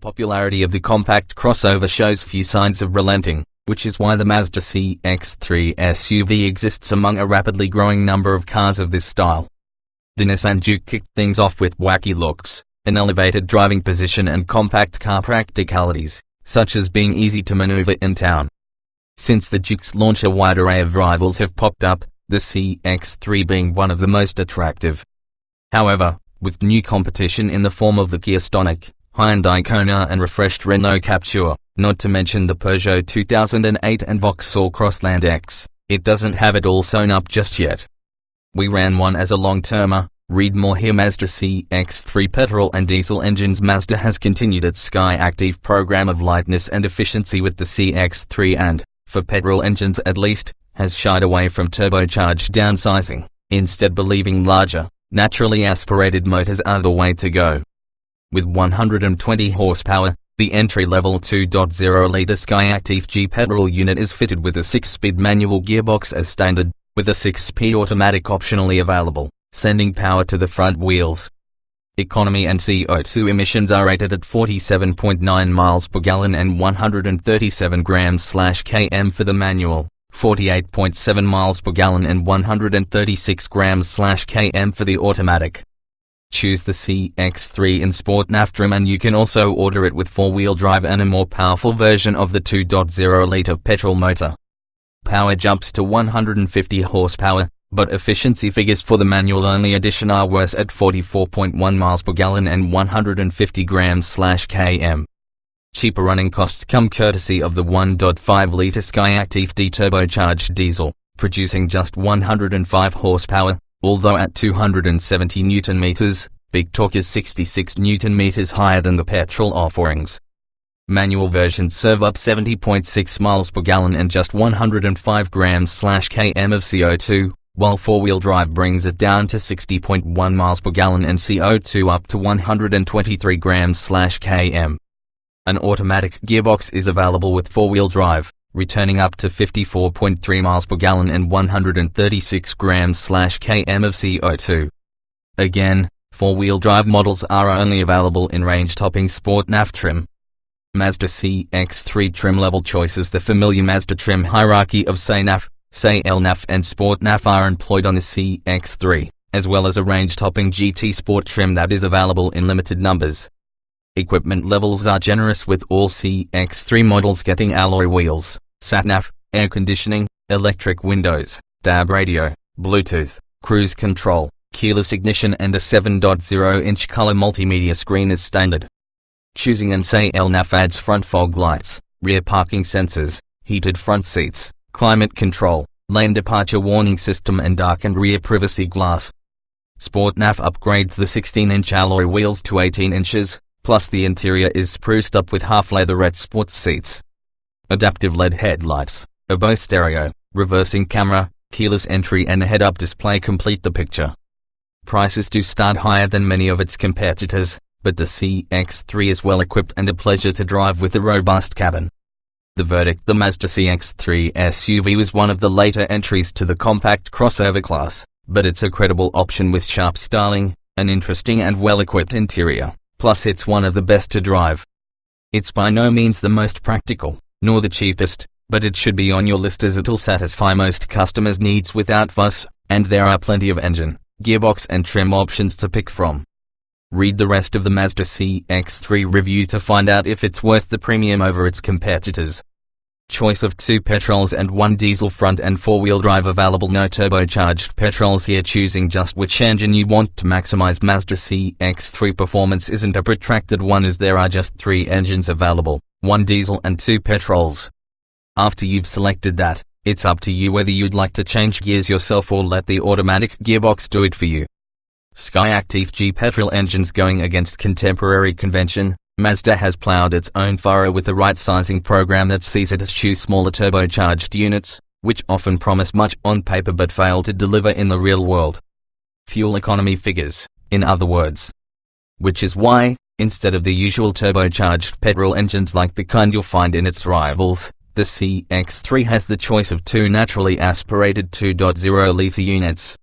popularity of the compact crossover shows few signs of relenting, which is why the Mazda CX-3 SUV exists among a rapidly growing number of cars of this style. The Nissan Juke kicked things off with wacky looks, an elevated driving position and compact car practicalities, such as being easy to maneuver in town. Since the Juke's launch, a wide array of rivals have popped up, the CX-3 being one of the most attractive. However, with new competition in the form of the Kia Stonic, Hyundai Kona and refreshed Renault Captur, not to mention the Peugeot 2008 and Vauxhall Crossland X, it doesn't have it all sewn up just yet. We ran one as a long-termer. Read more here. Mazda CX-3 petrol and diesel engines. Mazda has continued its Sky Active program of lightness and efficiency with the CX-3 and, for petrol engines at least, has shied away from turbocharged downsizing, instead believing larger, naturally aspirated motors are the way to go. With 120 horsepower, the entry-level 2.0-liter Sky Active G petrol unit is fitted with a 6-speed manual gearbox as standard, with a 6-speed automatic optionally available, sending power to the front wheels. Economy and CO2 emissions are rated at 47.9 miles per gallon and 137 grams/km for the manual, 48.7 miles per gallon and 136 grams/km for the automatic. Choose the CX-3 in Sport NAF trim, and you can also order it with 4-wheel drive and a more powerful version of the 2.0-liter petrol motor. Power jumps to 150 horsepower, but efficiency figures for the manual-only edition are worse at 44.1 miles per gallon and 150 grams/km. Cheaper running costs come courtesy of the 1.5-liter Sky Active D turbocharged diesel, producing just 105 horsepower, although at 270 Nm, big torque is 66 Nm higher than the petrol offerings. Manual versions serve up 70.6 miles per gallon and just 105 grams/km of CO2, while 4-wheel drive brings it down to 60.1 miles per gallon and CO2 up to 123 grams/km. An automatic gearbox is available with 4-wheel drive, returning up to 54.3 miles per gallon and 136 grams/km of CO2. Again, 4-wheel drive models are only available in range-topping Sport NAF trim. Mazda CX-3 trim level choices. The familiar Mazda trim hierarchy of CNAF, CL-NAF and Sport NAF are employed on the CX-3, as well as a range-topping GT Sport trim that is available in limited numbers. Equipment levels are generous, with all CX-3 models getting alloy wheels, sat-nav, air conditioning, electric windows, DAB radio, Bluetooth, cruise control, keyless ignition and a 7.0-inch color multimedia screen is standard. Choosing an CL-NAF adds front fog lights, rear parking sensors, heated front seats, climate control, lane departure warning system and darkened rear privacy glass. Sport NAF upgrades the 16-inch alloy wheels to 18 inches, plus the interior is spruced up with half-leatherette sports seats. Adaptive LED headlights, a Bose stereo, reversing camera, keyless entry and a head-up display complete the picture. Prices do start higher than many of its competitors, but the CX-3 is well equipped and a pleasure to drive with a robust cabin. The verdict: the Mazda CX-3 SUV was one of the later entries to the compact crossover class, but it's a credible option with sharp styling, an interesting and well-equipped interior, plus it's one of the best to drive. It's by no means the most practical, nor the cheapest, but it should be on your list as it'll satisfy most customers' needs without fuss, and there are plenty of engine, gearbox and trim options to pick from. Read the rest of the Mazda CX-3 review to find out if it's worth the premium over its competitors. Choice of 2 petrols and 1 diesel, front and 4-wheel drive available. No turbocharged petrols here. Choosing just which engine you want to maximize Mazda CX-3 performance isn't a protracted one, as there are just 3 engines available, 1 diesel and 2 petrols. After you've selected that, it's up to you whether you'd like to change gears yourself or let the automatic gearbox do it for you. Sky Active G petrol engines. Going against contemporary convention, Mazda has plowed its own furrow with a right-sizing program that sees it eschew smaller turbocharged units, which often promise much on paper but fail to deliver in the real world. Fuel economy figures, in other words. Which is why, instead of the usual turbocharged petrol engines like the kind you'll find in its rivals, the CX-3 has the choice of 2 naturally aspirated 2.0-liter units.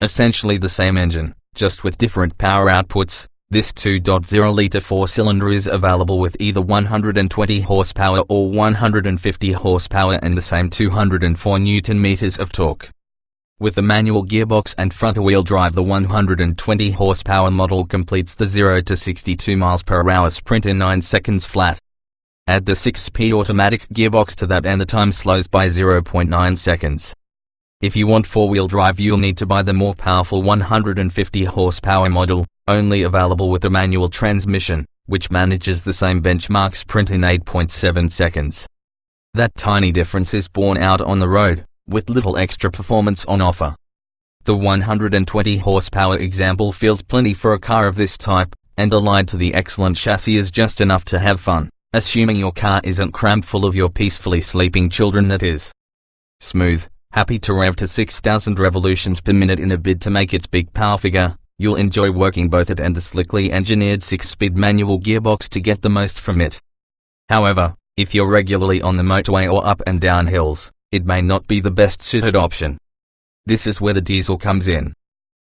Essentially the same engine, just with different power outputs, This 2.0-litre four-cylinder is available with either 120 horsepower or 150 horsepower and the same 204 Nm of torque. With the manual gearbox and front-wheel drive, the 120 horsepower model completes the 0 to 62 mph sprint in 9 seconds flat. Add the 6-speed automatic gearbox to that and the time slows by 0.9 seconds. If you want four-wheel drive, you'll need to buy the more powerful 150 horsepower model, only available with a manual transmission, which manages the same benchmark sprint in 8.7 seconds. That tiny difference is borne out on the road, with little extra performance on offer. The 120 horsepower example feels plenty for a car of this type, and allied to the excellent chassis is just enough to have fun, assuming your car isn't crammed full of your peacefully sleeping children, that is. Smooth, happy to rev to 6,000 revolutions per minute in a bid to make its big power figure, you'll enjoy working both it and the slickly engineered 6-speed manual gearbox to get the most from it. However, if you're regularly on the motorway or up and down hills, it may not be the best suited option. This is where the diesel comes in.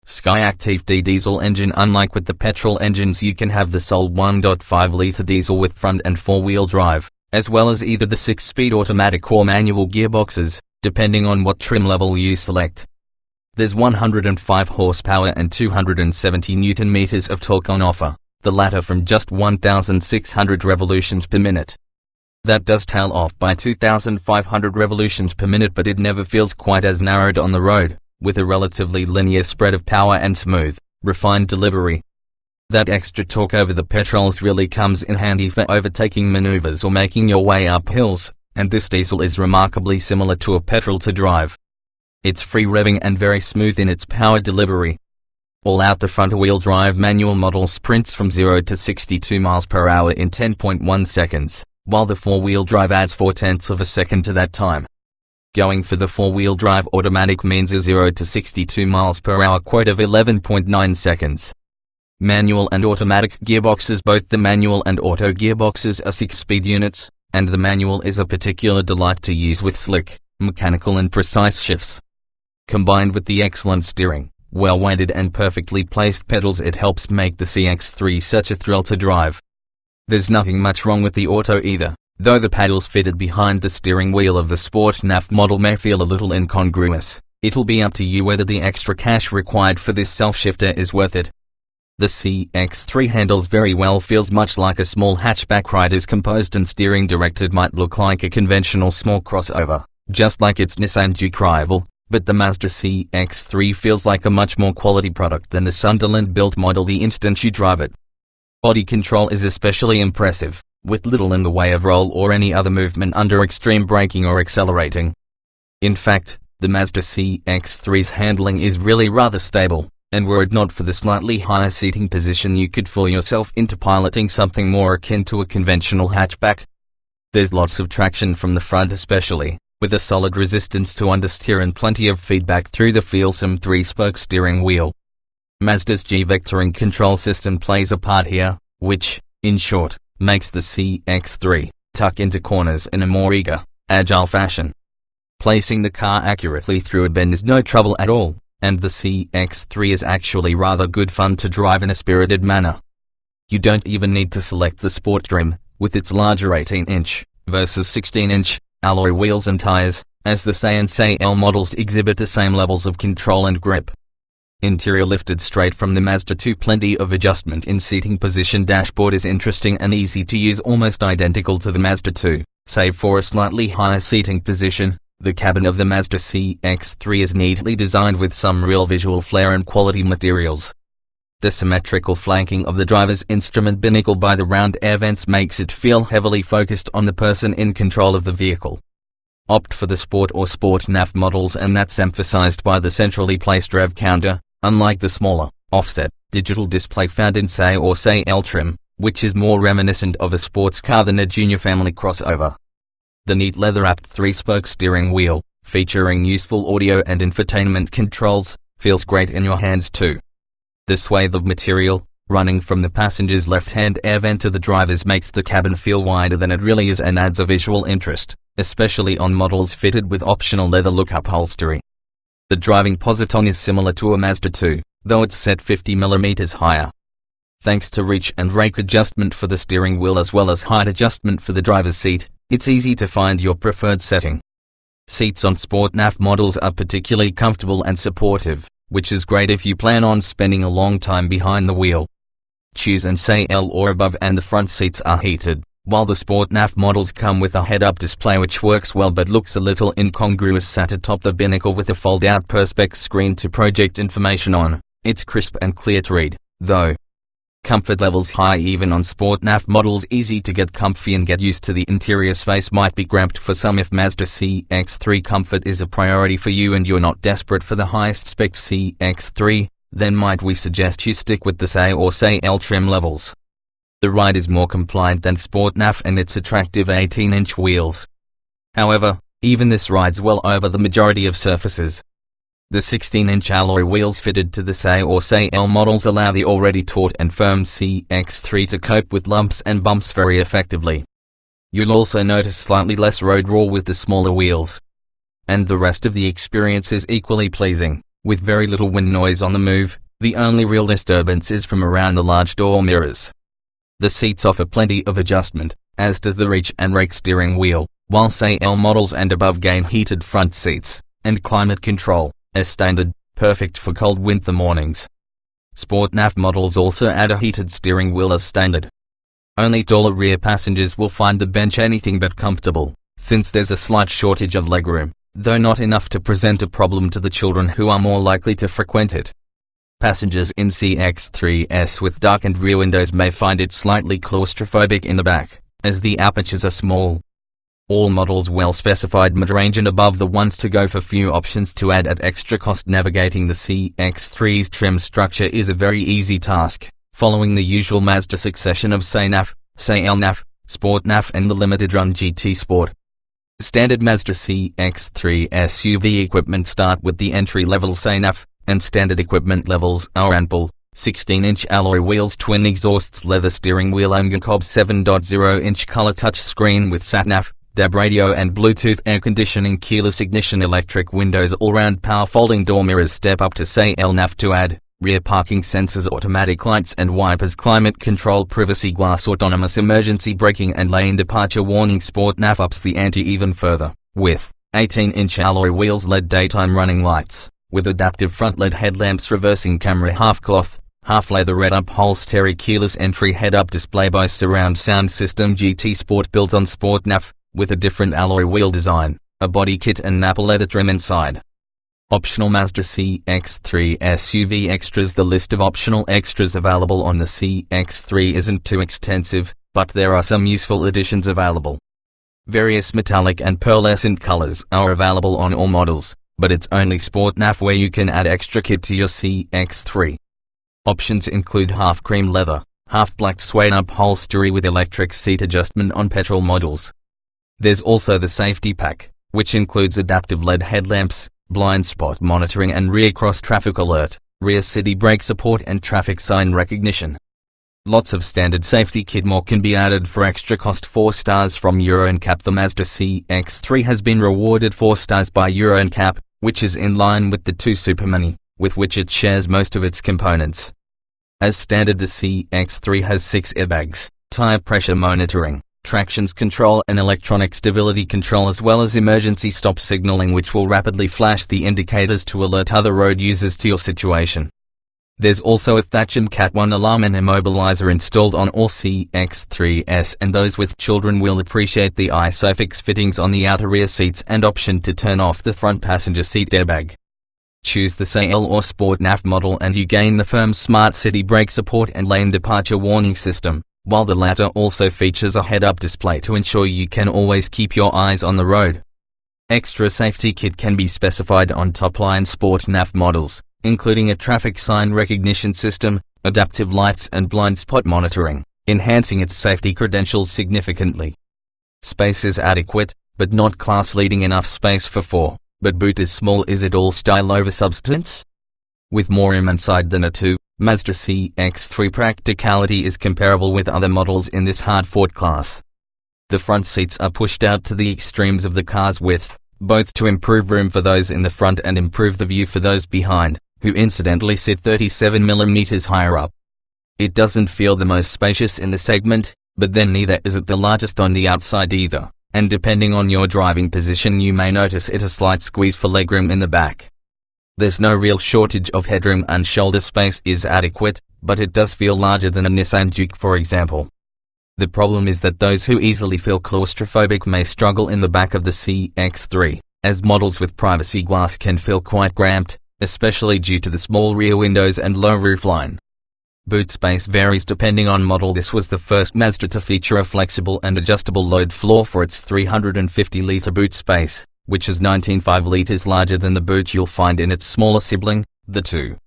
Skyactiv D diesel engine. Unlike with the petrol engines, you can have the sole 1.5-litre diesel with front and four-wheel drive, as well as either the 6-speed automatic or manual gearboxes, depending on what trim level you select. There's 105 horsepower and 270 Nm of torque on offer, the latter from just 1,600 revolutions per minute. That does tail off by 2,500 revolutions per minute, but it never feels quite as narrowed on the road, with a relatively linear spread of power and smooth, refined delivery. That extra torque over the petrols really comes in handy for overtaking maneuvers or making your way up hills, and this diesel is remarkably similar to a petrol to drive. It's free revving and very smooth in its power delivery. All out, the front-wheel drive manual model sprints from 0 to 62 mph in 10.1 seconds. While the four-wheel drive adds 0.4 of a second to that time. Going for the four-wheel drive automatic means a 0 to 62 mph quote of 11.9 seconds. Manual and automatic gearboxes. Both the manual and auto gearboxes are 6-speed units, and the manual is a particular delight to use with slick, mechanical and precise shifts. Combined with the excellent steering, well-weighted and perfectly placed pedals, it helps make the CX-3 such a thrill to drive. There's nothing much wrong with the auto either, though the paddles fitted behind the steering wheel of the Sport NAF model may feel a little incongruous. It'll be up to you whether the extra cash required for this self-shifter is worth it. The CX-3 handles very well, feels much like a small hatchback, rider's composed and steering directed, might look like a conventional small crossover, just like its Nissan Juke rival, but the Mazda CX-3 feels like a much more quality product than the Sunderland-built model the instant you drive it. Body control is especially impressive, with little in the way of roll or any other movement under extreme braking or accelerating. In fact, the Mazda CX-3's handling is really rather stable, and were it not for the slightly higher seating position, you could fool yourself into piloting something more akin to a conventional hatchback. There's lots of traction from the front especially, with a solid resistance to understeer and plenty of feedback through the feelsome 3-spoke steering wheel. Mazda's G-vectoring control system plays a part here, which, in short, makes the CX-3 tuck into corners in a more eager, agile fashion. Placing the car accurately through a bend is no trouble at all, and the CX-3 is actually rather good fun to drive in a spirited manner. You don't even need to select the sport trim, with its larger 18-inch versus 16-inch alloy wheels and tires, as the C and CL models exhibit the same levels of control and grip. Interior lifted straight from the Mazda 2, plenty of adjustment in seating position. Dashboard is interesting and easy to use, almost identical to the Mazda 2, save for a slightly higher seating position. The cabin of the Mazda CX-3 is neatly designed with some real visual flair and quality materials. The symmetrical flanking of the driver's instrument binnacle by the round air vents makes it feel heavily focused on the person in control of the vehicle. Opt for the Sport or Sport NAF models, and that's emphasized by the centrally placed rev counter, unlike the smaller, offset, digital display found in C or CL trim, which is more reminiscent of a sports car than a junior family crossover. The neat leather-wrapped 3-spoke steering wheel, featuring useful audio and infotainment controls, feels great in your hands too. The swathe of material, running from the passenger's left-hand air vent to the driver's, makes the cabin feel wider than it really is and adds a visual interest, especially on models fitted with optional leather look upholstery. The driving position is similar to a Mazda 2, though it's set 50 mm higher. Thanks to reach and rake adjustment for the steering wheel as well as height adjustment for the driver's seat, it's easy to find your preferred setting. Seats on Sport NAF models are particularly comfortable and supportive, which is great if you plan on spending a long time behind the wheel. Choose and say L or above, and the front seats are heated, while the Sport NAF models come with a head-up display which works well but looks a little incongruous sat atop the binnacle with a fold-out perspex screen to project information on. It's crisp and clear to read, though. Comfort levels high even on Sport NAF models, easy to get comfy and get used to. The interior space might be cramped for some. If Mazda CX-3 comfort is a priority for you and you're not desperate for the highest spec CX-3, then might we suggest you stick with the SE or SE-L trim levels. The ride is more compliant than Sport NAF and its attractive 18-inch wheels. However, even this rides well over the majority of surfaces. The 16-inch alloy wheels fitted to the SE or SE-L models allow the already taut and firm CX-3 to cope with lumps and bumps very effectively. You'll also notice slightly less road roar with the smaller wheels. And the rest of the experience is equally pleasing, with very little wind noise on the move. The only real disturbance is from around the large door mirrors. The seats offer plenty of adjustment, as does the reach and rake steering wheel, while SE-L models and above gain heated front seats and climate control as standard, perfect for cold winter mornings. Sport NAF models also add a heated steering wheel as standard. Only taller rear passengers will find the bench anything but comfortable, since there's a slight shortage of legroom, though not enough to present a problem to the children who are more likely to frequent it. Passengers in CX-3s with darkened rear windows may find it slightly claustrophobic in the back, as the apertures are small. All models well specified mid-range and above the ones to go for few options to add at extra cost. Navigating the CX-3's trim structure is a very easy task, following the usual Mazda succession of SE-NAF, SE-L NAF, Sport NAF and the limited run GT Sport. Standard Mazda CX-3 SUV equipment start with the entry-level SE-NAF, and standard equipment levels are ample. 16-inch alloy wheels, twin exhausts, leather steering wheel, Omega Cobb 7.0-inch color touch screen with sat-nav, DAB radio and Bluetooth air conditioning, keyless ignition, electric windows, all-round power, folding door mirrors, step up to SE-L NAF to add, rear parking sensors, automatic lights and wipers, climate control, privacy glass, autonomous emergency braking and lane departure warning. Sport NAF ups the ante even further, with 18-inch alloy wheels, LED daytime running lights, with adaptive front LED headlamps, reversing camera, half-cloth, half-leather red upholstery, keyless entry, head-up display by surround sound system. GT Sport built on Sport NAF, with a different alloy wheel design, a body kit and Napa leather trim inside. Optional Mazda CX-3 SUV extras. The list of optional extras available on the CX-3 isn't too extensive, but there are some useful additions available. Various metallic and pearlescent colors are available on all models, but it's only Sport NAF where you can add extra kit to your CX-3. Options include half cream leather, half black suede upholstery with electric seat adjustment on petrol models. There's also the safety pack, which includes adaptive LED headlamps, blind spot monitoring and rear cross traffic alert, rear city brake support and traffic sign recognition. Lots of standard safety kit. More can be added for extra cost. 4 stars from Euro NCAP. The Mazda CX-3 has been rewarded 4 stars by Euro NCAP, which is in line with the 2 Super Mini, with which it shares most of its components. As standard, the CX-3 has 6 airbags, tire pressure monitoring, traction control and electronic stability control, as well as emergency stop signaling, which will rapidly flash the indicators to alert other road users to your situation. There's also a Thatcham Cat 1 alarm and immobilizer installed on all CX-3s, and those with children will appreciate the ISOFIX fittings on the outer rear seats and option to turn off the front passenger seat airbag. Choose the SE-L or Sport NAF model and you gain the firm smart city brake support and lane departure warning system, while the latter also features a head-up display to ensure you can always keep your eyes on the road. Extra safety kit can be specified on top-line Sport NAF models, including a traffic sign recognition system, adaptive lights and blind spot monitoring, enhancing its safety credentials significantly. Space is adequate, but not class-leading enough space for 4, but boot is small. Is it all style over substance? With more room inside than a 2, Mazda CX-3 Practicality is comparable with other models in this hard-fought class. The front seats are pushed out to the extremes of the car's width, both to improve room for those in the front and improve the view for those behind, who incidentally sit 37mm higher up. It doesn't feel the most spacious in the segment, but then neither is it the largest on the outside either, and depending on your driving position you may notice it a slight squeeze for legroom in the back. There's no real shortage of headroom and shoulder space is adequate, but it does feel larger than a Nissan Juke for example. The problem is that those who easily feel claustrophobic may struggle in the back of the CX-3, as models with privacy glass can feel quite cramped, especially due to the small rear windows and low roofline. Boot space varies depending on model. This was the first Mazda to feature a flexible and adjustable load floor for its 350-litre boot space, which is 19.5 litres larger than the boot you'll find in its smaller sibling, the 2.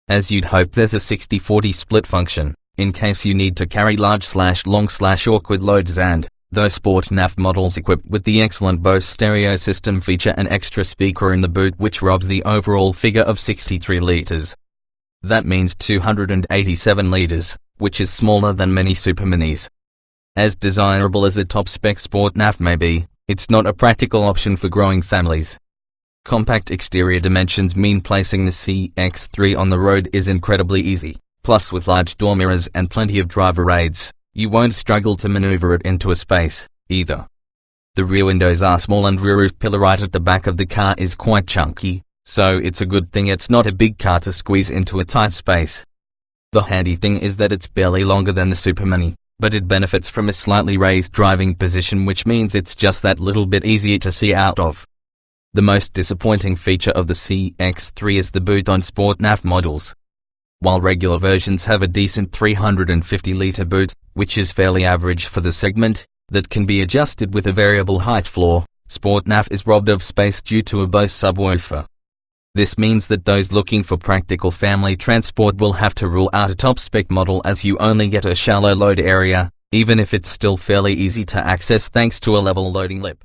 As you'd hope, there's a 60-40 split function, in case you need to carry large/long/awkward loads, and, though Sport NAF models equipped with the excellent Bose stereo system feature an extra speaker in the boot which robs the overall figure of 63 litres. That means 287 litres, which is smaller than many superminis. As desirable as a top-spec Sport NAF may be, it's not a practical option for growing families. Compact exterior dimensions mean placing the CX-3 on the road is incredibly easy, plus with large door mirrors and plenty of driver aids, you won't struggle to maneuver it into a space, either. The rear windows are small and rear roof pillar right at the back of the car is quite chunky, so it's a good thing it's not a big car to squeeze into a tight space. The handy thing is that it's barely longer than the Supermini, but it benefits from a slightly raised driving position which means it's just that little bit easier to see out of. The most disappointing feature of the CX-3 is the boot on Sport NAF models. While regular versions have a decent 350-litre boot, which is fairly average for the segment, that can be adjusted with a variable height floor, Sport NAF is robbed of space due to a Bose subwoofer. This means that those looking for practical family transport will have to rule out a top-spec model as you only get a shallow load area, even if it's still fairly easy to access thanks to a level loading lip.